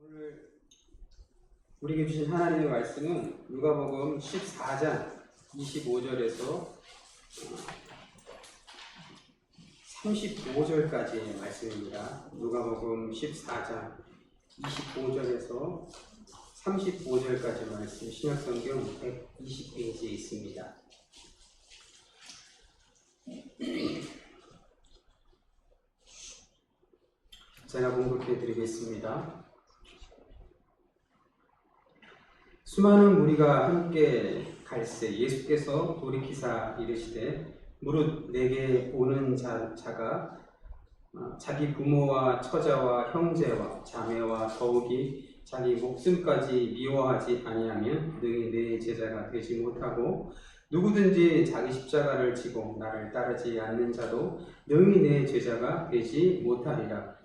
오늘 우리에게 주신 하나님의 말씀은 누가복음 14장 25절에서 35절까지의 말씀입니다. 누가복음 14장 25절에서 35절까지 말씀, 신약성경 120페이지에 있습니다. 제가 봉독해 드리겠습니다. 수많은 무리가 함께 갈새 예수께서 돌이키사 이르시되 무릇 내게 오는 자가 자기 부모와 처자와 형제와 자매와 더욱이 자기 목숨까지 미워하지 아니하면 능히 내 제자가 되지 못하고 누구든지 자기 십자가를 지고 나를 따르지 않는 자도 능히 내 제자가 되지 못하리라.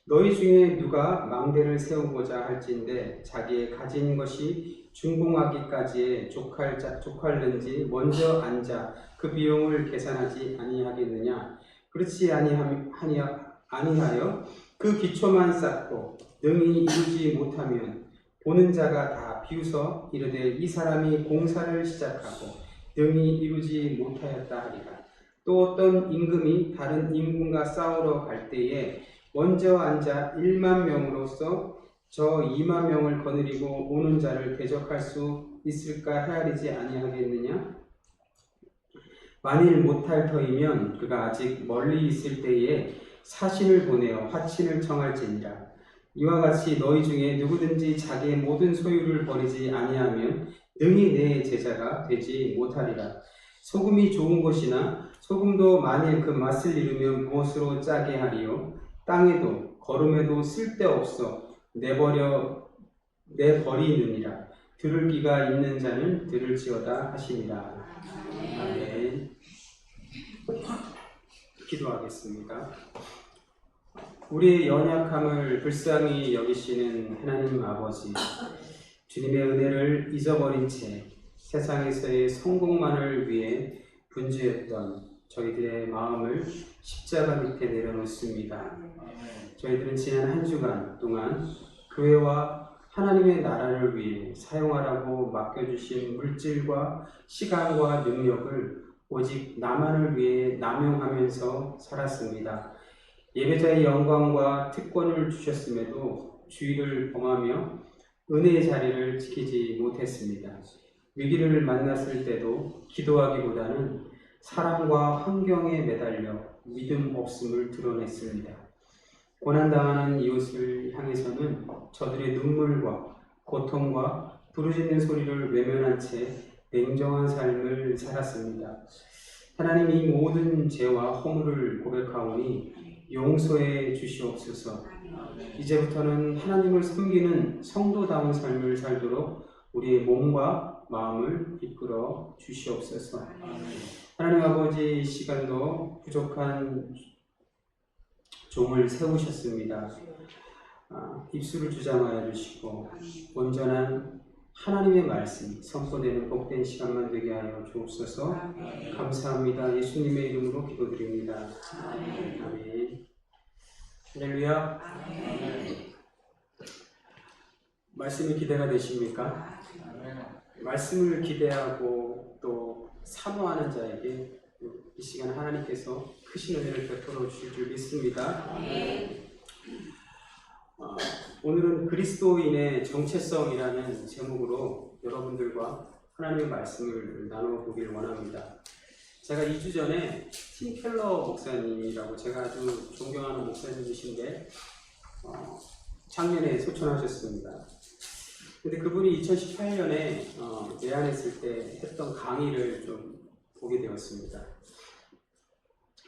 너희 중에 누가 망대를 세우고자 할진대 자기의 가진 것이 준공하기까지에 족할는지 먼저 앉아 그 비용을 계산하지 아니하겠느냐. 그렇지 아니하여 그 기초만 쌓고 능히 이루지 못하면 보는 자가 다 비웃어 이르되 이 사람이 공사를 시작하고 능히 이루지 못하였다 하리라. 또 어떤 임금이 다른 임금과 싸우러 갈 때에 먼저 앉아 1만 명으로서 저 2만 명을 거느리고 오는 자를 대적할 수 있을까 헤아리지 아니하겠느냐? 만일 못할 터이면 그가 아직 멀리 있을 때에 사신을 보내어 화친을 청할지니라. 이와 같이 너희 중에 누구든지 자기의 모든 소유를 버리지 아니하면 능히 내 제자가 되지 못하리라. 소금이 좋은 것이나 소금도 만일 그 맛을 잃으면 무엇으로 짜게 하리요? 땅에도 거름에도 쓸데없어 내버리느니라. 들을 귀가 있는 자는 들을지어다 하시니라. 아멘. 기도하겠습니다. 우리의 연약함을 불쌍히 여기시는 하나님 아버지, 주님의 은혜를 잊어버린 채 세상에서의 성공만을 위해 분주했던 저희들의 마음을 십자가 밑에 내려놓습니다. 저희들은 지난 한 주간 동안 교회와 하나님의 나라를 위해 사용하라고 맡겨주신 물질과 시간과 능력을 오직 나만을 위해 남용하면서 살았습니다. 예배자의 영광과 특권을 주셨음에도 주의를 범하며 은혜의 자리를 지키지 못했습니다. 위기를 만났을 때도 기도하기보다는 사람과 환경에 매달려 믿음 없음을 드러냈습니다. 고난당하는 이웃을 향해서는 저들의 눈물과 고통과 부르짖는 소리를 외면한 채 냉정한 삶을 살았습니다. 하나님, 이 모든 죄와 허물을 고백하오니 용서해 주시옵소서. 이제부터는 하나님을 섬기는 성도다운 삶을 살도록 우리의 몸과 마음을 이끌어 주시옵소서. 하나님 아버지, 이 시간도 부족한 종을 세우셨습니다. 입술을 주장하여 주시고 온전한 하나님의 말씀 선포되는 복된 시간만 되게 하여 주옵소서. 감사합니다. 예수님의 이름으로 기도드립니다. 아멘. 할렐루야. 말씀이 기대가 되십니까? 말씀을 기대하고 또 사모하는 자에게 이 시간 하나님께서 크신 은혜를 베풀어 주실 줄 믿습니다. 오늘은 그리스도인의 정체성이라는 제목으로 여러분들과 하나님의 말씀을 나누어 보기를 원합니다. 제가 2주 전에 팀 켈러 목사님이라고 제가 아주 존경하는 목사님이신데 작년에 소천하셨습니다. 근데 그분이 2018년에 내한했을 때 했던 강의를 좀 보게 되었습니다.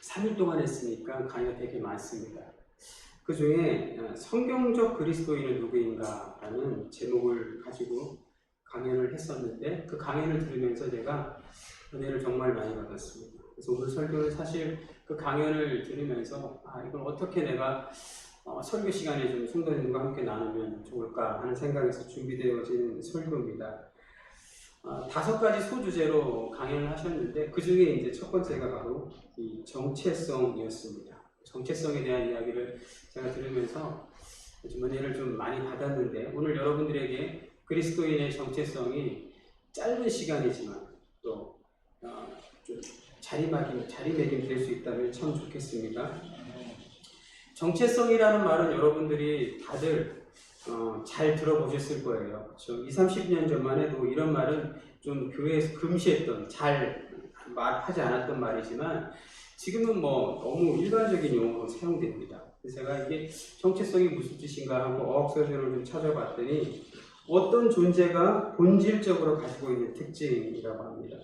3일 동안 했으니까 강의가 되게 많습니다. 그 중에 성경적 그리스도인은 누구인가 라는 제목을 가지고 강연을 했었는데 그 강연을 들으면서 제가 은혜를 정말 많이 받았습니다. 그래서 오늘 설교는 사실 그 강연을 들으면서 이걸 어떻게 내가 설교 시간에 좀 성도님과 함께 나누면 좋을까 하는 생각에서 준비되어진 설교입니다. 5가지 소주제로 강연을 하셨는데 그 중에 이제 첫 번째가 바로 이 정체성이었습니다. 정체성에 대한 이야기를 제가 들으면서 좀 은혜를 좀 많이 받았는데 오늘 여러분들에게 그리스도인의 정체성이 짧은 시간이지만 또 좀 자리매김 될 수 있다면 참 좋겠습니다. 정체성이라는 말은 여러분들이 다들 잘 들어보셨을 거예요. 그렇죠? 20, 30년 전만 해도 이런 말은 좀 교회에서 금시했던, 잘 말하지 않았던 말이지만 지금은 뭐 너무 일반적인 용어로 사용됩니다. 그래서 제가 이게 정체성이 무슨 뜻인가 하고 어학서적으로 좀 찾아봤더니 어떤 존재가 본질적으로 가지고 있는 특징이라고 합니다.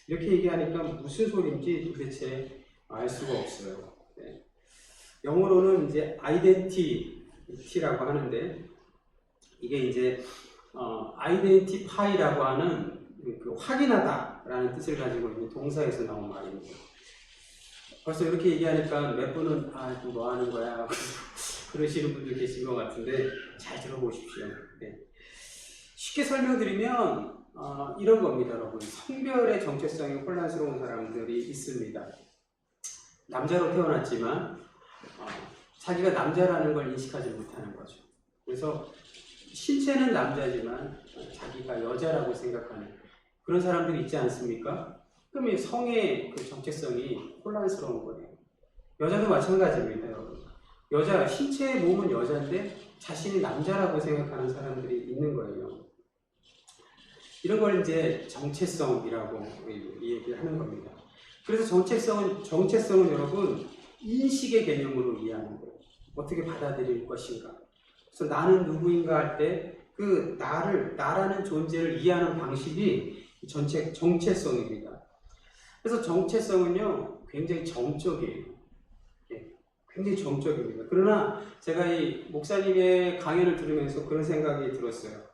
이렇게 얘기하니까 무슨 소리인지 도대체 알 수가 없어요. 네. 영어로는 이제 아이덴티티라고 하는데 이게 이제 아이덴티파이라고 하는 그 확인하다라는 뜻을 가지고 있는 동사에서 나온 말입니다. 벌써 이렇게 얘기하니까 몇 분은 또 뭐 하는 거야 그러시는 분들 계신 것 같은데 잘 들어보십시오. 네. 쉽게 설명드리면 이런 겁니다, 여러분. 성별의 정체성이 혼란스러운 사람들이 있습니다. 남자로 태어났지만 자기가 남자라는 걸 인식하지 못하는 거죠. 그래서 신체는 남자지만 자기가 여자라고 생각하는 그런 사람들이 있지 않습니까? 그러면 성의 그 정체성이 혼란스러운 거예요. 여자도 마찬가지입니다, 여러분. 여자, 신체의 몸은 여자인데 자신이 남자라고 생각하는 사람들이 있는 거예요. 이런 걸 이제 정체성이라고 얘기하는 겁니다. 그래서 정체성은 여러분 인식의 개념으로 이해하는 거예요. 어떻게 받아들일 것인가. 그래서 나는 누구인가 할 때 그 나라는 존재를 이해하는 방식이 정체성입니다. 그래서 정체성은요 굉장히 정적이에요. 굉장히 정적입니다. 그러나 제가 이 목사님의 강연을 들으면서 그런 생각이 들었어요.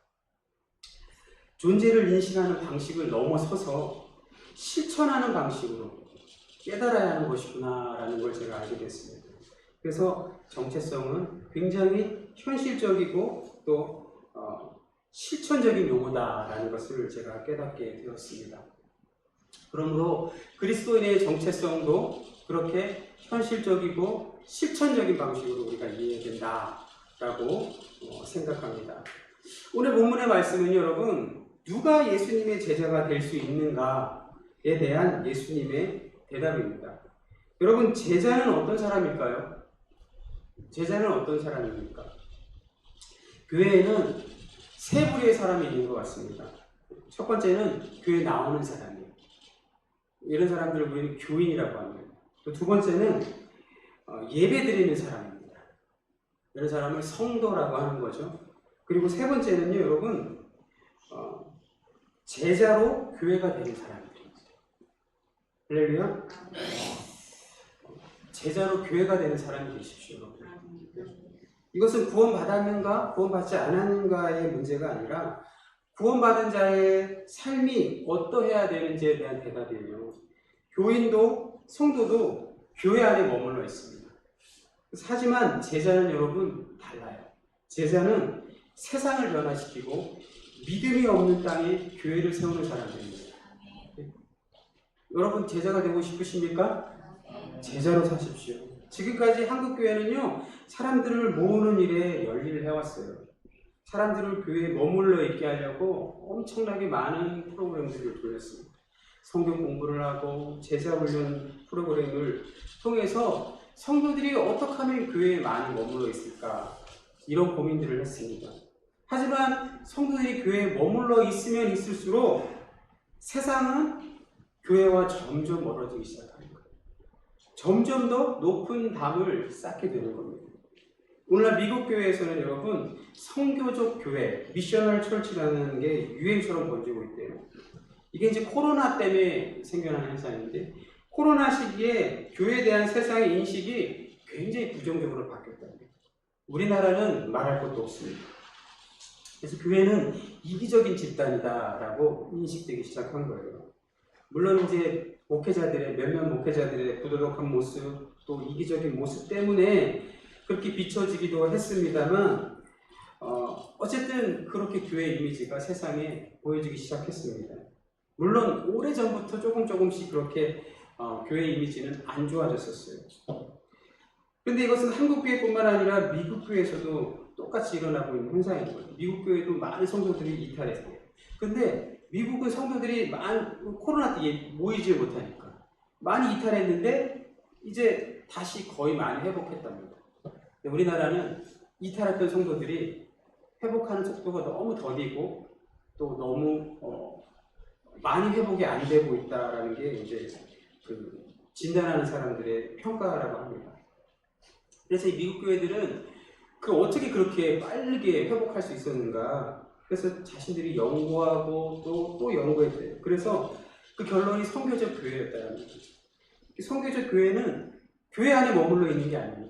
존재를 인식하는 방식을 넘어서서 실천하는 방식으로 깨달아야 하는 것이구나라는 걸 제가 알게 됐습니다. 그래서 정체성은 굉장히 현실적이고 또 실천적인 용어다라는 것을 제가 깨닫게 되었습니다. 그러므로 그리스도인의 정체성도 그렇게 현실적이고 실천적인 방식으로 우리가 이해해야 된다라고 생각합니다. 오늘 본문의 말씀은 여러분 누가 예수님의 제자가 될 수 있는가에 대한 예수님의 대답입니다. 여러분 제자는 어떤 사람일까요? 제자는 어떤 사람입니까? 교회에는 세 부류의 사람이 있는 것 같습니다. 첫 번째는 교회에 나오는 사람이에요. 이런 사람들을 우리는 교인이라고 합니다. 또 두 번째는 예배 드리는 사람입니다. 이런 사람을 성도라고 하는 거죠. 그리고 세 번째는요, 여러분 제자로 교회가 되는 사람들입니다. 할렐루야. 제자로 교회가 되는 사람이 되십시오, 여러분. 이것은 구원받았는가, 구원받지 않았는가의 문제가 아니라 구원받은 자의 삶이 어떠해야 되는지에 대한 대답이에요. 교인도 성도도 교회 안에 머물러 있습니다. 하지만 제자는 여러분 달라요. 제자는 세상을 변화시키고 믿음이 없는 땅에 교회를 세우는 사람들입니다. 여러분 제자가 되고 싶으십니까? 제자로 사십시오. 지금까지 한국교회는요 사람들을 모으는 일에 열일을 해왔어요. 사람들을 교회에 머물러 있게 하려고 엄청나게 많은 프로그램들을 돌렸습니다. 성경 공부를 하고 제자훈련 프로그램을 통해서 성도들이 어떻게 하면 교회에 많이 머물러 있을까 이런 고민들을 했습니다. 하지만 성도들이 교회에 머물러 있으면 있을수록 세상은 교회와 점점 멀어지기 시작합니다. 점점 더 높은 담을 쌓게 되는 겁니다. 오늘날 미국 교회에서는 여러분 성교적 교회, 미셔널 철치라는 게 유행처럼 번지고 있대요. 이게 이제 코로나 때문에 생겨난 현상인데 코로나 시기에 교회에 대한 세상의 인식이 굉장히 부정적으로 바뀌었답니다. 우리나라는 말할 것도 없습니다. 그래서 교회는 이기적인 집단이다라고 인식되기 시작한 거예요. 물론 이제 몇몇 목회자들의 부도덕한 모습, 또 이기적인 모습 때문에 그렇게 비춰지기도 했습니다만 어쨌든 그렇게 교회 이미지가 세상에 보여지기 시작했습니다. 물론 오래전부터 조금씩 그렇게 교회 이미지는 안 좋아졌었어요. 근데 이것은 한국 교회뿐만 아니라 미국 교회에서도 똑같이 일어나고 있는 현상인 거예요. 미국 교회도 많은 성도들이 이탈했어요. 근데 미국은 성도들이 코로나 때 모이지 못하니까 많이 이탈했는데 이제 다시 거의 많이 회복했답니다. 우리나라는 이탈했던 성도들이 회복하는 속도가 너무 더디고 또 너무 많이 회복이 안 되고 있다라는 게 이제 그 진단하는 사람들의 평가라고 합니다. 그래서 이 미국 교회들은 어떻게 그렇게 빠르게 회복할 수 있었는가? 그래서 자신들이 연구하고 또 연구했대요. 그래서 그 결론이 선교적 교회였다는 거죠. 선교적 교회는 교회 안에 머물러 있는 게 아니에요.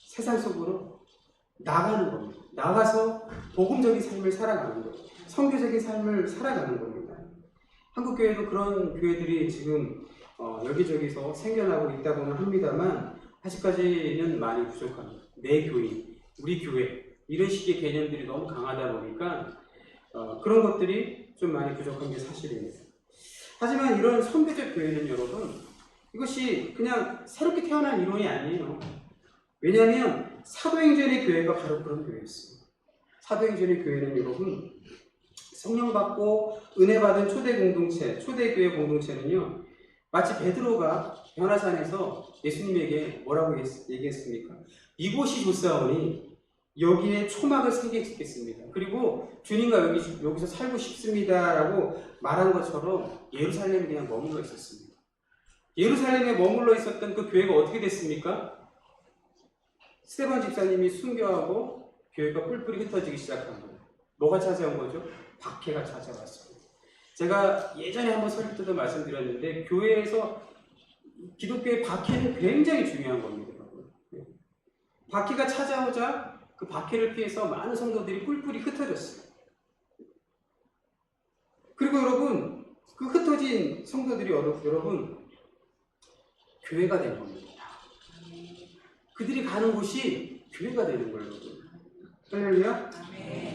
세상 속으로 나가는 겁니다. 나가서 복음적인 삶을 살아가는 거예요. 선교적인 삶을 살아가는 겁니다. 한국 교회도 그런 교회들이 지금 여기저기서 생겨나고 있다고는 합니다만 아직까지는 많이 부족합니다. 내 교인, 우리 교회 이런 식의 개념들이 너무 강하다 보니까 그런 것들이 좀 많이 부족한 게 사실입니다. 하지만 이런 선교적 교회는 여러분 이것이 그냥 새롭게 태어난 이론이 아니에요. 왜냐하면 사도행전의 교회가 바로 그런 교회였어요. 사도행전의 교회는 여러분 성령 받고 은혜 받은 초대 공동체, 초대교회 공동체는요 마치 베드로가 변화산에서 예수님에게 뭐라고 얘기했습니까? 이곳이 좋사오니 여기에 초막을 세게 짓겠습니다. 그리고 주님과 여기서 살고 싶습니다 라고 말한 것처럼 예루살렘에 그냥 머물러 있었습니다. 예루살렘에 머물러 있었던 그 교회가 어떻게 됐습니까? 스데반 집사님이 순교하고 교회가 뿔뿔이 흩어지기 시작한 거예요. 뭐가 찾아온 거죠? 박해가 찾아왔습니다. 제가 예전에 한번 설교 때도 말씀드렸는데 교회에서 기독교의 박해는 굉장히 중요한 겁니다. 박해가 찾아오자 그 박해를 피해서 많은 성도들이 뿔뿔이 흩어졌어요. 그리고 여러분 그 흩어진 성도들이 여러분 교회가 된 겁니다. 그들이 가는 곳이 교회가 되는 거예요. 할렐루야.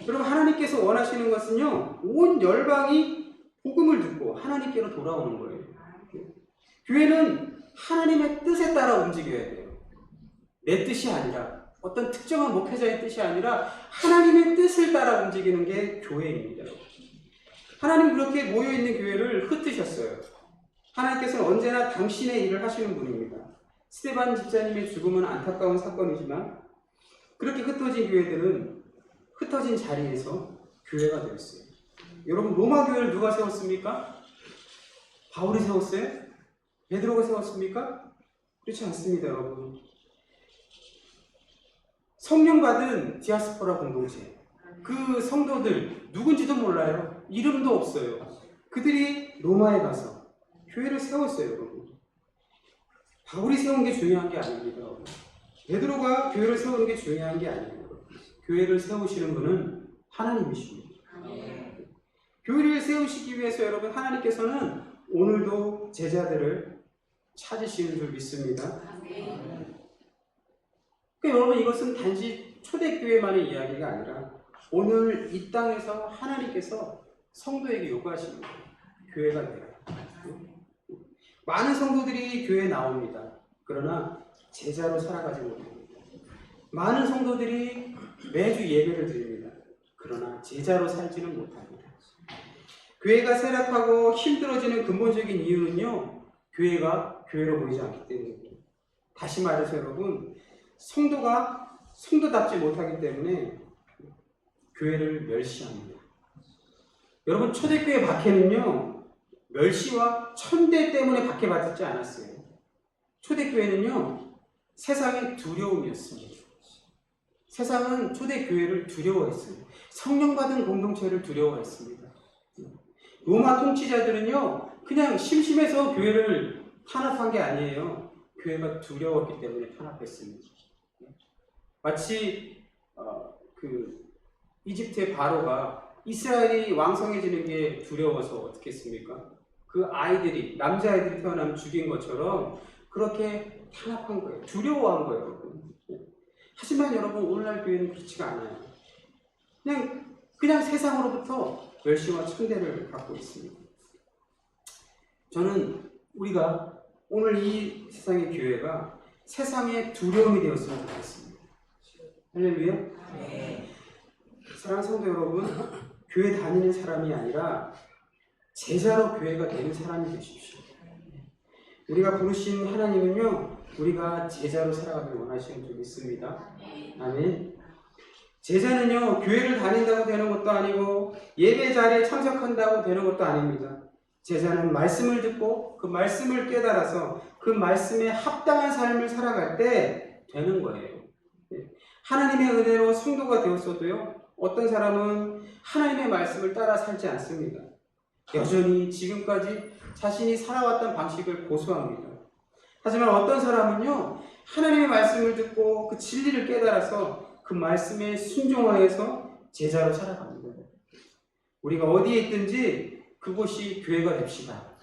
여러분 하나님께서 원하시는 것은요 온 열방이 복음을 듣고 하나님께로 돌아오는 거예요. 교회는 하나님의 뜻에 따라 움직여야 돼요. 내 뜻이 아니라 어떤 특정한 목회자의 뜻이 아니라 하나님의 뜻을 따라 움직이는 게 교회입니다. 하나님 그렇게 모여있는 교회를 흩으셨어요. 하나님께서는 언제나 당신의 일을 하시는 분입니다. 스데반 집사님의 죽음은 안타까운 사건이지만 그렇게 흩어진 교회들은 흩어진 자리에서 교회가 되었어요. 여러분 로마 교회를 누가 세웠습니까? 바울이 세웠어요? 베드로가 세웠습니까? 그렇지 않습니다. 여러분 성령 받은 디아스포라 공동체 그 성도들 누군지도 몰라요. 이름도 없어요. 그들이 로마에 가서 교회를 세웠어요. 여러분 바울이 세운 게 중요한 게 아닙니다. 베드로가 교회를 세우는 게 중요한 게 아니에요. 교회를 세우시는 분은 하나님이십니다. 교회를 세우시기 위해서 여러분 하나님께서는 오늘도 제자들을 찾으시는 줄 믿습니다. 그러니까 여러분 이것은 단지 초대교회만의 이야기가 아니라 오늘 이 땅에서 하나님께서 성도에게 요구하시는 거예요. 교회가 되라. 많은 성도들이 교회에 나옵니다. 그러나 제자로 살아가지 못합니다. 많은 성도들이 매주 예배를 드립니다. 그러나 제자로 살지는 못합니다. 교회가 쇠락하고 힘들어지는 근본적인 이유는요 교회가 교회로 보이지 않기 때문입니다. 다시 말해서 여러분 성도가 성도답지 못하기 때문에 교회를 멸시합니다. 여러분 초대교회 박해는요 멸시와 천대 때문에 박해받지 않았어요. 초대교회는요 세상의 두려움이었습니다. 세상은 초대교회를 두려워했어요. 성령받은 공동체를 두려워했습니다. 로마 통치자들은요 그냥 심심해서 교회를 탄압한 게 아니에요. 교회가 두려웠기 때문에 탄압했습니다. 마치 이집트의 바로가 이스라엘이 왕성해지는 게 두려워서 어떻게 했습니까? 그 아이들이 남자아이들이 태어나면 죽인 것처럼 그렇게 탄압한 거예요. 두려워한 거예요. 여러분. 하지만 여러분 오늘날 교회는 그렇지가 않아요. 그냥 세상으로부터 멸시와 천대를 받고 있습니다. 저는 우리가 오늘 이 세상의 교회가 세상의 두려움이 되었으면 좋겠습니다. 할렐루야. 사랑하는 성도 여러분, 교회 다니는 사람이 아니라 제자로 교회가 되는 사람이 되십시오. 우리가 부르신 하나님은요, 우리가 제자로 살아가길 원하시는 줄 믿습니다. 아멘. 제자는요, 교회를 다닌다고 되는 것도 아니고 예배 자리에 참석한다고 되는 것도 아닙니다. 제자는 말씀을 듣고 그 말씀을 깨달아서 그 말씀에 합당한 삶을 살아갈 때 되는 거예요. 하나님의 은혜로 성도가 되었어도요, 어떤 사람은 하나님의 말씀을 따라 살지 않습니다. 여전히 지금까지 자신이 살아왔던 방식을 고수합니다. 하지만 어떤 사람은요, 하나님의 말씀을 듣고 그 진리를 깨달아서 그 말씀에 순종하여서 제자로 살아갑니다. 우리가 어디에 있든지 그곳이 교회가 됩시다.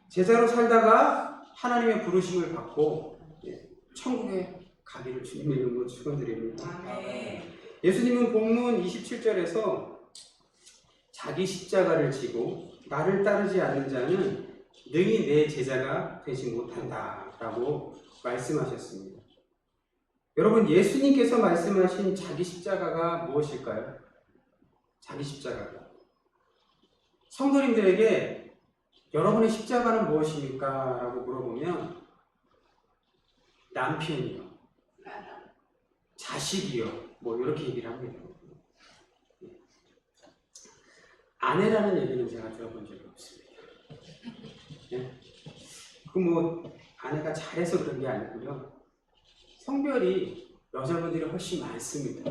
제자로 살다가 하나님의 부르심을 받고 천국에 가기를 주님의 이름으로 축원드립니다. 예수님은 본문 27절에서 자기 십자가를 지고 나를 따르지 않는 자는 능히 내 제자가 되지 못한다 라고 말씀하셨습니다. 여러분, 예수님께서 말씀하신 자기 십자가가 무엇일까요? 자기 십자가가 성도님들에게 여러분의 십자가는 무엇입니까? 라고 물어보면 남편이요, 자식이요, 뭐 이렇게 얘기를 합니다. 아내라는 얘기는 제가 들어본 적이 없습니다. 네? 그 뭐 아내가 잘해서 그런 게 아니고요, 성별이 여자분들이 훨씬 많습니다.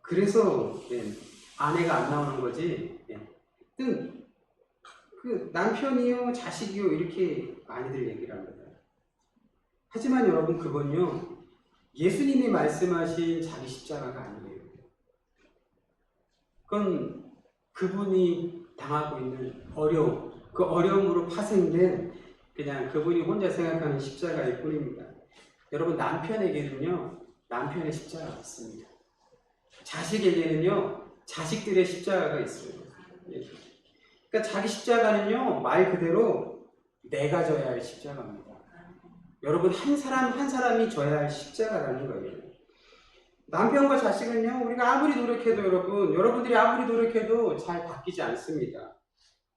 그래서 아내가 안 나오는 거지. 그 남편이요, 자식이요 이렇게 많이들 얘기를 합니다. 하지만 여러분, 그건요, 예수님이 말씀하신 자기 십자가가 아니에요. 그건 그분이 당하고 있는 어려움, 그 어려움으로 파생된 그냥 그분이 혼자 생각하는 십자가일 뿐입니다. 여러분, 남편에게는요, 남편의 십자가가 있습니다. 자식에게는요, 자식들의 십자가가 있어요. 그러니까 자기 십자가는요, 말 그대로 내가 져야 할 십자가입니다. 여러분, 한 사람 한 사람이 져야 할 십자가라는 거예요. 남편과 자식은요, 우리가 아무리 노력해도 여러분들이 아무리 노력해도 잘 바뀌지 않습니다.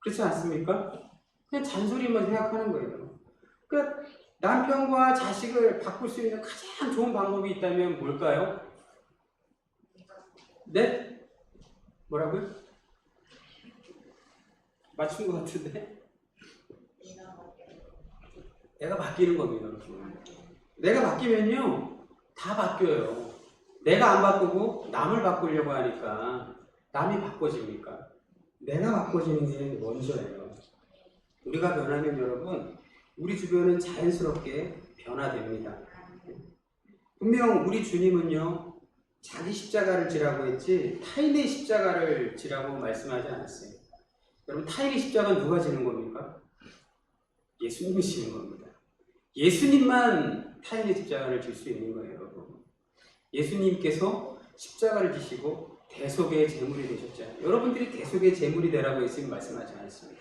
그렇지 않습니까? 그냥 잔소리만 생각하는 거예요. 그러니까 남편과 자식을 바꿀 수 있는 가장 좋은 방법이 있다면 뭘까요? 네? 뭐라고요? 맞춘 것 같은데? 내가 바뀌는 겁니다. 내가 바뀌면요, 다 바뀌어요. 내가 안 바꾸고 남을 바꾸려고 하니까 남이 바꿔집니까? 내가 바꿔지는 게 먼저예요. 우리가 변하면 여러분, 우리 주변은 자연스럽게 변화됩니다. 분명 우리 주님은요, 자기 십자가를 지라고 했지 타인의 십자가를 지라고 말씀하지 않았어요. 여러분, 타인의 십자가는 누가 지는 겁니까? 예수님이 지는 겁니다. 예수님만 타인의 십자가를 질 수 있는 거예요, 여러분. 예수님께서 십자가를 지시고 대속의 제물이 되셨잖아요. 여러분들이 대속의 제물이 되라고 예수님 말씀하지 않았습니다.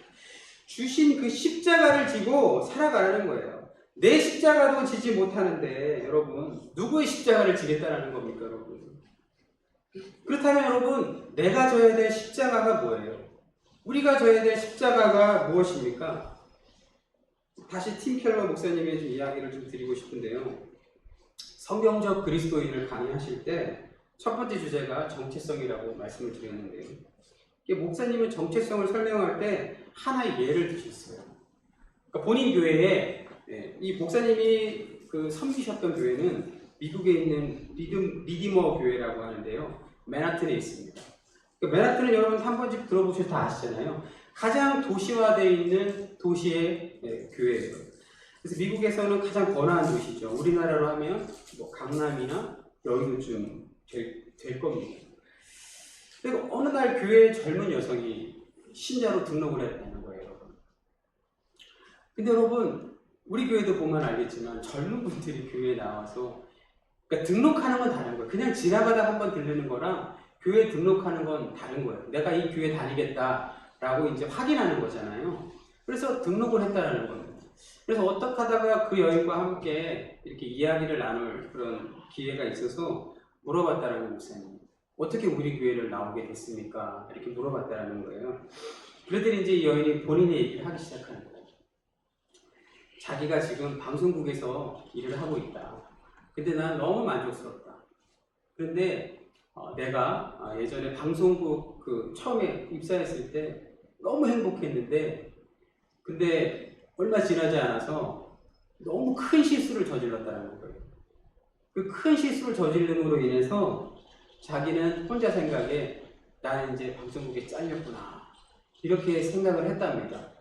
주신 그 십자가를 지고 살아가는 거예요. 내 십자가도 지지 못하는데 여러분, 누구의 십자가를 지겠다는 겁니까, 여러분? 그렇다면 여러분, 내가 져야 될 십자가가 뭐예요? 우리가 져야 될 십자가가 무엇입니까? 다시 팀 켈러 목사님의 좀 이야기를 좀 드리고 싶은데요. 성경적 그리스도인을 강의하실 때 첫 번째 주제가 정체성이라고 말씀을 드렸는데요. 목사님은 정체성을 설명할 때 하나의 예를 드셨어요. 그러니까 본인 교회에, 이 목사님이 그 섬기셨던 교회는 미국에 있는 리디머 교회라고 하는데요, 맨하튼에 있습니다. 맨하튼은 여러분 한 번씩 들어보셔서 다 아시잖아요. 가장 도시화되어 있는 도시의 교회예요. 그래서 미국에서는 가장 번화한 도시죠. 우리나라로 하면 뭐 강남이나 여의도쯤 될 겁니다. 그리고 어느 날 교회에 젊은 여성이 신자로 등록을 했다는 거예요, 여러분. 근데 여러분, 우리 교회도 보면 알겠지만 젊은 분들이 교회에 나와서, 그러니까 등록하는 건 다른 거예요. 그냥 지나가다 한번 들르는 거랑 교회에 등록하는 건 다른 거예요. 내가 이 교회 다니겠다라고 이제 확인하는 거잖아요. 그래서 등록을 했다는 겁니다. 그래서 어떻게 하다가 그 여인과 함께 이렇게 이야기를 나눌 그런 기회가 있어서 물어봤다라는 목사님. 어떻게 우리 교회를 나오게 됐습니까? 이렇게 물어봤다는 거예요. 그랬더니 이제 이 여인이 본인의 얘기를 하기 시작하는 거예요. 자기가 지금 방송국에서 일을 하고 있다. 근데 난 너무 만족스럽다. 그런데 내가 예전에 방송국 처음에 입사했을 때 너무 행복했는데, 근데 얼마 지나지 않아서 너무 큰 실수를 저질렀다는 거예요. 그 큰 실수를 저질름으로 인해서 자기는 혼자 생각에 나는 이제 방송국에 잘렸구나, 이렇게 생각을 했답니다.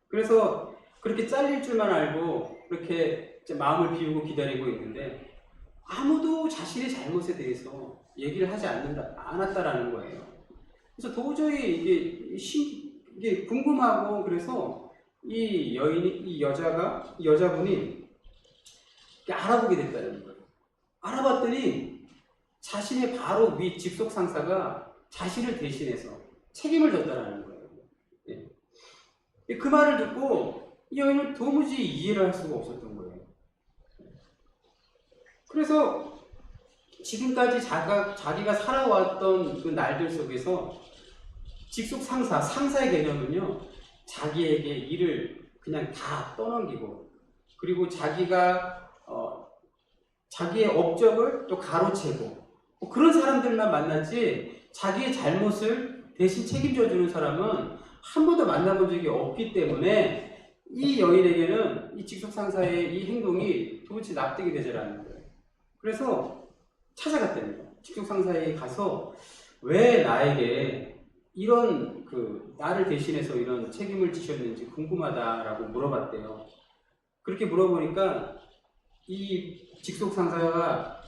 그래서 그렇게 잘릴 줄만 알고 그렇게 이제 마음을 비우고 기다리고 있는데 아무도 자신의 잘못에 대해서 얘기를 하지 않았다라는 거예요. 그래서 도저히 이게 궁금하고, 그래서 이 여자분이 알아보게 됐다는 거예요. 알아봤더니 자신의 바로 위 직속 상사가 자신을 대신해서 책임을 졌다라는 거예요. 예. 그 말을 듣고 이 여인은 도무지 이해를 할 수가 없었던 거예요. 그래서 지금까지 자기가 살아왔던 그 날들 속에서 직속 상사의 개념은요, 자기에게 일을 그냥 다 떠넘기고, 그리고 자기의 업적을 또 가로채고, 그런 사람들만 만났지 자기의 잘못을 대신 책임져주는 사람은 한 번도 만나본 적이 없기 때문에 이 여인에게는 이 직속 상사의 이 행동이 도대체 납득이 되지 않는 거예요. 그래서 찾아갔답니다. 직속 상사에게 가서 왜 나에게 이런 나를 대신해서 이런 책임을 지셨는지 궁금하다라고 물어봤대요. 그렇게 물어보니까 이 직속 상사가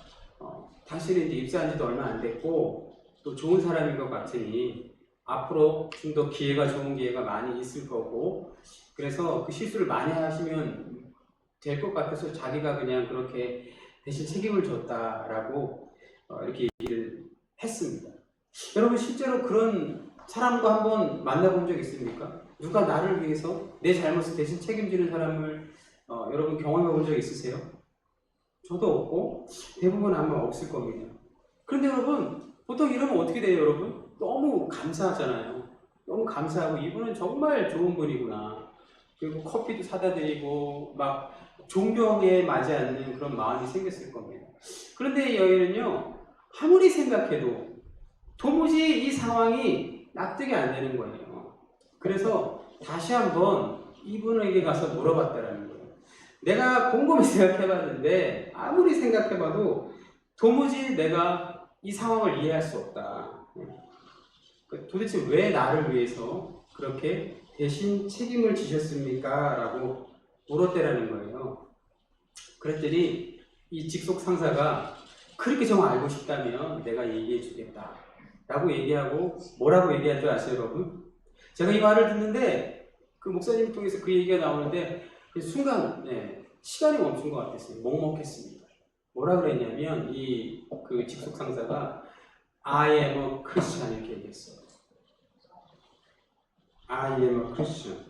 당신은 이제 입사한 지도 얼마 안 됐고 또 좋은 사람인 것 같으니 앞으로 좀 더 좋은 기회가 많이 있을 거고, 그래서 그 실수를 많이 하시면 될 것 같아서 자기가 그냥 그렇게 대신 책임을 졌다라고 이렇게 얘기를 했습니다. 여러분, 실제로 그런 사람과 한번 만나본 적 있습니까? 누가 나를 위해서 내 잘못을 대신 책임지는 사람을 여러분 경험해 본 적 있으세요? 저도 없고 대부분 아마 없을 겁니다. 그런데 여러분, 보통 이러면 어떻게 돼요? 여러분, 너무 감사하잖아요. 너무 감사하고 이분은 정말 좋은 분이구나, 그리고 커피도 사다 드리고 막 존경에 맞지 않는 그런 마음이 생겼을 겁니다. 그런데 이 여인은요, 아무리 생각해도 도무지 이 상황이 납득이 안 되는 거예요. 그래서 다시 한번 이분에게 가서 물어봤다라는 거예요. 내가 곰곰이 생각해봤는데 아무리 생각해봐도 도무지 내가 이 상황을 이해할 수 없다. 도대체 왜 나를 위해서 그렇게 대신 책임을 지셨습니까? 라고 물었대라는 거예요. 그랬더니 이 직속 상사가 그렇게 정말 알고 싶다면 내가 얘기해 주겠다 라고 얘기하고, 뭐라고 얘기할 줄 아세요, 여러분? 제가 이 말을 듣는데 그 목사님 통해서 그 얘기가 나오는데 순간 시간이 멈춘 것 같았어요. 먹먹했습니다. 뭐라 그랬냐면 그 직속 상사가 I am a Christian 이렇게 얘기했어요. I am a Christian.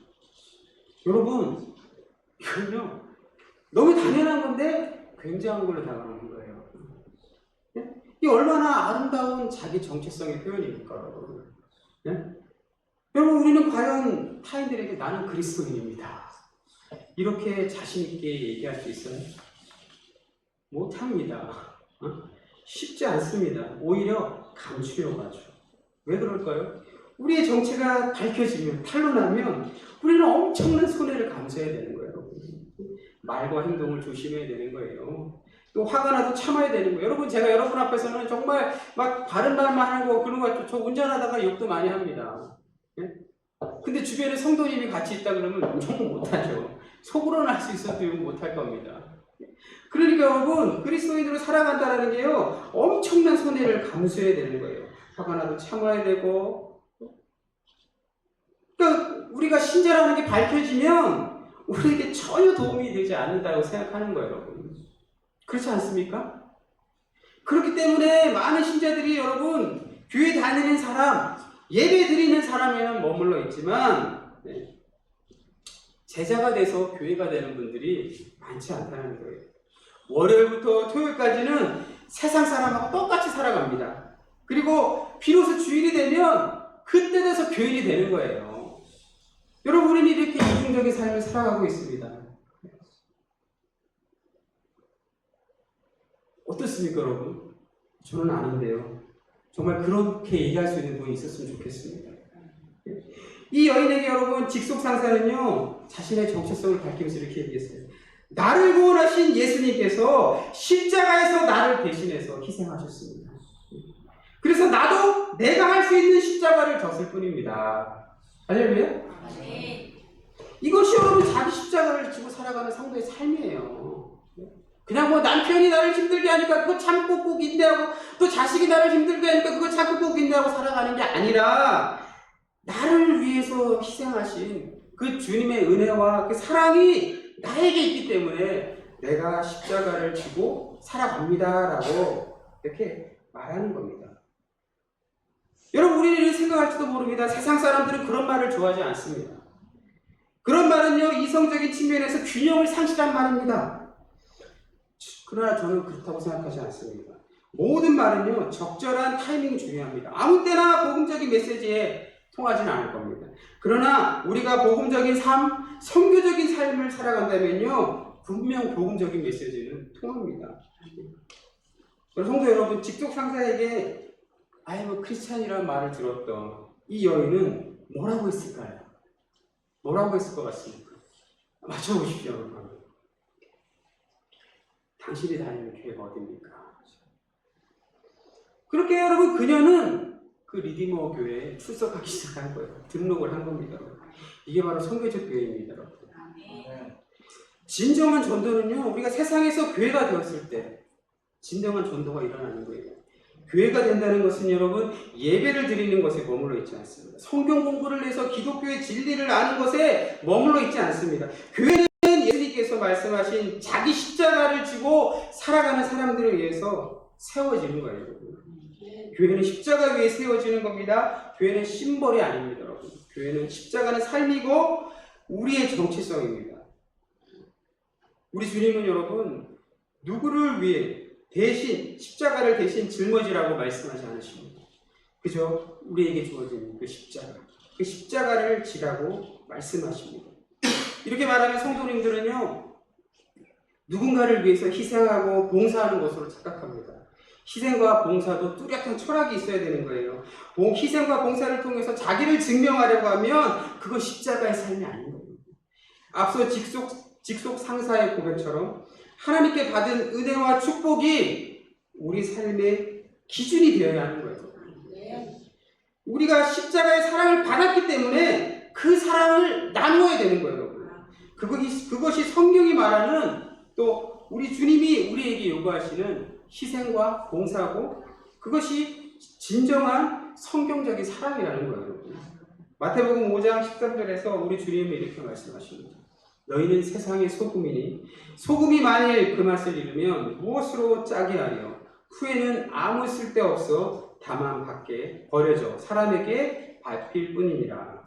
여러분, 이건요 너무 당연한 건데 굉장한 걸로 다가오는 거예요. 이 얼마나 아름다운 자기 정체성의 표현입니까, 여러분? 여러분, 우리는 과연 타인들에게 나는 그리스도인입니다, 이렇게 자신있게 얘기할 수 있어요? 못합니다. 쉽지 않습니다. 오히려 감추려고 하죠. 왜 그럴까요? 우리의 정체가 밝혀지면, 탄로나면 우리는 엄청난 손해를 감수해야 되는 거예요. 말과 행동을 조심해야 되는 거예요. 또 화가 나도 참아야 되는 거예요. 여러분, 제가 여러분 앞에서는 정말 막 바른 말만 하고 그런 거 같죠. 저 운전하다가 욕도 많이 합니다. 근데 주변에 성도님이 같이 있다 그러면 욕 못하죠. 속으로는 할 수 있어도 욕 못할 겁니다. 그러니까 여러분, 그리스도인으로 살아간다는 게요, 엄청난 손해를 감수해야 되는 거예요. 화가 나도 참아야 되고. 그러니까 우리가 신자라는 게 밝혀지면 우리에게 전혀 도움이 되지 않는다고 생각하는 거예요, 여러분. 그렇지 않습니까? 그렇기 때문에 많은 신자들이 여러분, 교회 다니는 사람, 예배 드리는 사람에는 머물러 있지만 제자가 돼서 교회가 되는 분들이 많지 않다는 거예요. 월요일부터 토요일까지는 세상 사람하고 똑같이 살아갑니다. 그리고 비로소 주일이 되면 그때 돼서 교인이 되는 거예요. 여러분, 우리는 이렇게 이중적인 삶을 살아가고 있습니다. 어떻습니까, 여러분? 저는 아닌데요. 정말 그렇게 얘기할 수 있는 분이 있었으면 좋겠습니다. 이 여인에게 여러분, 직속상사는요, 자신의 정체성을 밝히면서 이렇게 얘기했어요. 나를 구원하신 예수님께서 십자가에서 나를 대신해서 희생하셨습니다. 그래서 나도 내가 할 수 있는 십자가를 졌을 뿐입니다. 할렐루야? 이것이 여러분, 자기 십자가를 지고 살아가는 상도의 삶이에요. 그냥 뭐 남편이 나를 힘들게 하니까 그거 참고 꼭 인내하고, 또 자식이 나를 힘들게 하니까 그거 참고 꼭 인내하고 살아가는 게 아니라, 나를 위해서 희생하신 그 주님의 은혜와 그 사랑이 나에게 있기 때문에 내가 십자가를 지고 살아갑니다라고 이렇게 말하는 겁니다. 여러분, 우리는 이렇게 생각할지도 모릅니다. 세상 사람들은 그런 말을 좋아하지 않습니다. 그런 말은요, 이성적인 측면에서 균형을 상실한 말입니다. 그러나 저는 그렇다고 생각하지 않습니다. 모든 말은요, 적절한 타이밍이 중요합니다. 아무 때나 복음적인 메시지에 통하지는 않을 겁니다. 그러나 우리가 복음적인 삶, 선교적인 삶을 살아간다면요, 분명 복음적인 메시지는 통합니다. 성도 여러분, 직속 상사에게 크리스찬이라는 말을 들었던 이 여인은 뭐라고 했을까요? 뭐라고 했을 것 같습니까? 맞춰보십시오, 여러분. 당신이 다니는 교회가 어디입니까? 그렇게 여러분, 그녀는 그 리디머 교회에 출석하기 시작한 거예요. 등록을 한 겁니다. 이게 바로 선교적 교회입니다, 여러분. 진정한 전도는요, 우리가 세상에서 교회가 되었을 때 진정한 전도가 일어나는 거예요. 교회가 된다는 것은 여러분, 예배를 드리는 것에 머물러 있지 않습니다. 성경 공부를 해서 기독교의 진리를 아는 것에 머물러 있지 않습니다. 교회는 예수님께서 말씀하신 자기 십자가를 지고 살아가는 사람들을 위해서 세워지는 거예요, 여러분. 교회는 십자가 위에 세워지는 겁니다. 교회는 심벌이 아닙니다, 여러분. 교회는 십자가는 삶이고 우리의 정체성입니다. 우리 주님은 여러분, 누구를 위해 대신 십자가를 대신 짊어지라고 말씀하지 않으십니다. 그죠? 우리에게 주어진 그 십자가, 그 십자가를 지라고 말씀하십니다. 이렇게 말하면 성도님들은요, 누군가를 위해서 희생하고 봉사하는 것으로 착각합니다. 희생과 봉사도 뚜렷한 철학이 있어야 되는 거예요. 희생과 봉사를 통해서 자기를 증명하려고 하면 그건 십자가의 삶이 아닌 거예요. 앞서 직속 상사의 고백처럼 하나님께 받은 은혜와 축복이 우리 삶의 기준이 되어야 하는 거예요. 우리가 십자가의 사랑을 받았기 때문에 그 사랑을 나누어야 되는 거예요, 여러분. 그것이 성경이 말하는, 또 우리 주님이 우리에게 요구하시는 희생과 봉사고, 그것이 진정한 성경적인 사랑이라는 거예요, 여러분. 마태복음 5장 13절에서 우리 주님은 이렇게 말씀하십니다. 너희는 세상의 소금이니 소금이 만일 그 맛을 잃으면 무엇으로 짜게 하려? 후에는 아무 쓸데없어 다만 밖에 버려져 사람에게 밟힐 뿐이니라.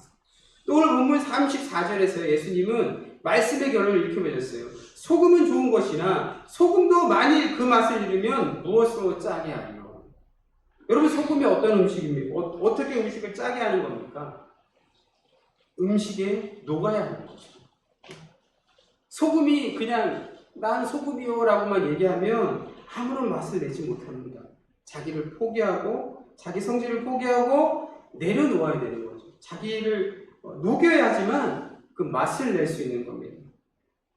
또 오늘 본문 34절에서 예수님은 말씀의 결론을 이렇게 맺었어요. 소금은 좋은 것이나 소금도 만일 그 맛을 잃으면 무엇으로 짜게 하려? 여러분, 소금이 어떤 음식입니까? 어떻게 음식을 짜게 하는 겁니까? 음식에 녹아야 하는 거죠. 소금이 그냥 난 소금이요 라고만 얘기하면 아무런 맛을 내지 못합니다. 자기를 포기하고 자기 성질을 포기하고 내려놓아야 되는 거죠. 자기를 녹여야지만 그 맛을 낼 수 있는 겁니다.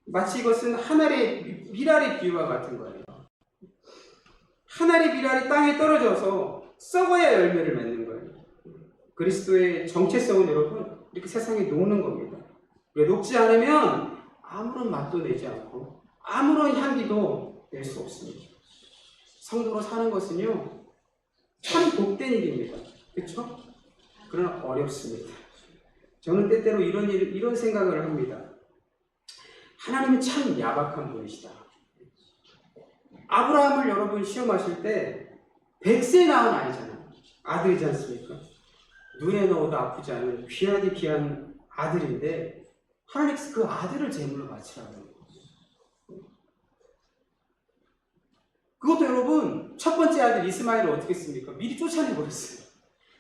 마치 이것은 한 알의 밀알의 비유와 같은 거예요. 한 알의 밀알이 땅에 떨어져서 썩어야 열매를 맺는 거예요. 그리스도의 정체성은 여러분, 이렇게 세상에 녹는 겁니다. 왜 녹지 않으면 아무런 맛도 내지 않고 아무런 향기도 낼 수 없습니다. 성도로 사는 것은요, 참 복된 일입니다. 그렇죠? 그러나 어렵습니다. 저는 때때로 이런 생각을 합니다. 하나님은 참 야박한 분이시다. 아브라함을 여러분 시험하실 때 100세 낳은 아들이지 않습니까? 눈에 넣어도 아프지 않은 귀하디 귀한 아들인데 하나님께서 그 아들을 제물로 바치라고 합니다. 그것도 여러분 첫 번째 아들 이스마엘을 어떻게 했습니까? 미리 쫓아내버렸어요.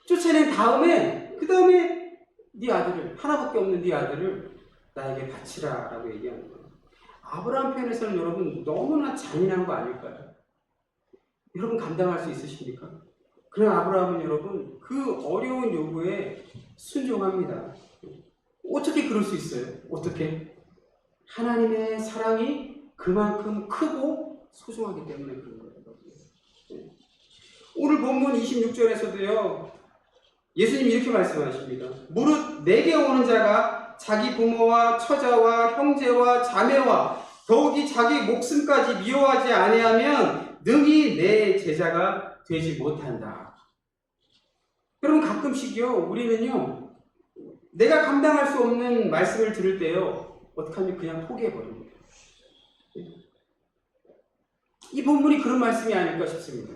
쫓아낸 다음에 그 다음에 네 아들을 하나밖에 없는 네 아들을 나에게 바치라 라고 얘기하는 거예요. 아브라함 편에서는 여러분 너무나 잔인한 거 아닐까요? 여러분 감당할 수 있으십니까? 그러나 아브라함은 여러분 그 어려운 요구에 순종합니다. 어떻게 그럴 수 있어요? 어떻게? 하나님의 사랑이 그만큼 크고 소중하기 때문에 그런 거예요. 오늘 본문 26절에서도요. 예수님이 이렇게 말씀하십니다. 무릇 내게 오는 자가 자기 부모와 처자와 형제와 자매와 더욱이 자기 목숨까지 미워하지 아니하면 능히 내 제자가 되지 못한다. 여러분 가끔씩요 우리는요 내가 감당할 수 없는 말씀을 들을 때요 어떻게 하면 그냥 포기해버립니다. 이 본문이 그런 말씀이 아닐까 싶습니다.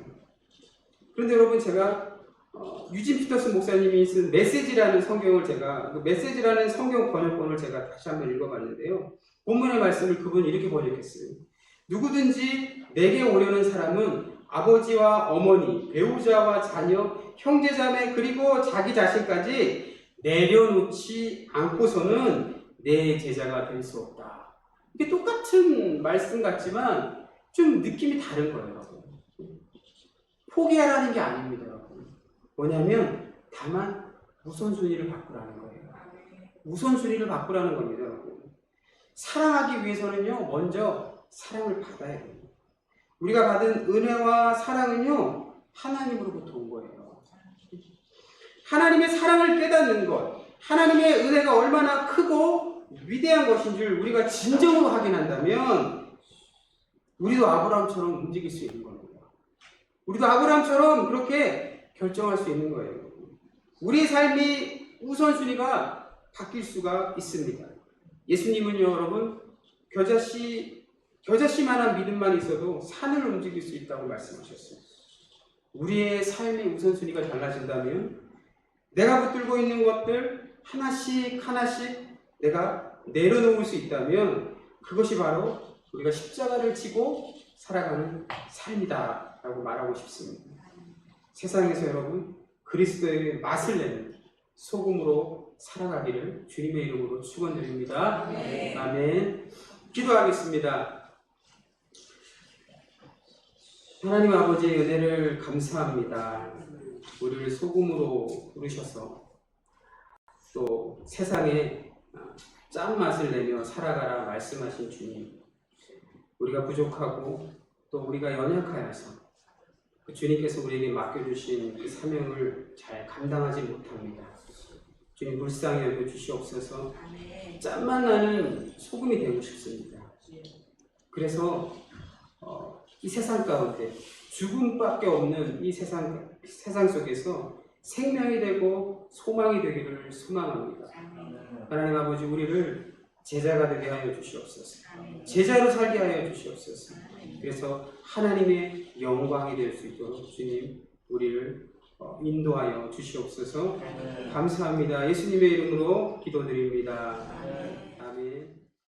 그런데 여러분 제가 유진 피터스 목사님이 쓴 메시지라는 성경을 제가 메시지라는 성경 번역본을 제가 다시 한번 읽어봤는데요. 본문의 말씀을 그분이 이렇게 번역했어요. 누구든지 내게 오려는 사람은 아버지와 어머니, 배우자와 자녀, 형제자매 그리고 자기 자신까지 내려놓지 않고서는 내 제자가 될 수 없다. 이게 똑같은 말씀 같지만 좀 느낌이 다른 거예요. 여러분. 포기하라는 게 아닙니다. 여러분. 뭐냐면 다만 우선순위를 바꾸라는 거예요. 우선순위를 바꾸라는 겁니다. 여러분. 사랑하기 위해서는요 먼저 사랑을 받아야 돼요. 우리가 받은 은혜와 사랑은요 하나님으로부터 온 거예요. 하나님의 사랑을 깨닫는 것, 하나님의 은혜가 얼마나 크고 위대한 것인 줄 우리가 진정으로 확인한다면 우리도 아브라함처럼 움직일 수 있는 겁니다. 우리도 아브라함처럼 그렇게 결정할 수 있는 거예요. 우리의 삶이 우선순위가 바뀔 수가 있습니다. 예수님은요 여러분 겨자씨만한 믿음만 있어도 산을 움직일 수 있다고 말씀하셨어요. 우리의 삶의 우선순위가 달라진다면 내가 붙들고 있는 것들 하나씩 하나씩 내가 내려놓을 수 있다면 그것이 바로 우리가 십자가를 지고 살아가는 삶이다 라고 말하고 싶습니다. 세상에서 여러분 그리스도의 맛을 내는 소금으로 살아가기를 주님의 이름으로 축원드립니다. 아멘. 기도하겠습니다. 하나님 아버지의 은혜를 감사합니다. 우리를 소금으로 부르셔서 또 세상에 짠맛을 내며 살아가라 말씀하신 주님, 우리가 부족하고 또 우리가 연약하여서 그 주님께서 우리에게 맡겨주신 그 사명을 잘 감당하지 못합니다. 주님 불쌍히 여겨 주시옵소서. 짠맛 나는 소금이 되고 싶습니다. 그래서 이 세상 가운데 죽음밖에 없는 이 세상 속에서 생명이 되고 소망이 되기를 소망합니다. 하나님 아버지 우리를 제자가 되게 하여 주시옵소서. 제자로 살게 하여 주시옵소서. 그래서 하나님의 영광이 될 수 있도록 주님 우리를 인도하여 주시옵소서. 감사합니다. 예수님의 이름으로 기도드립니다.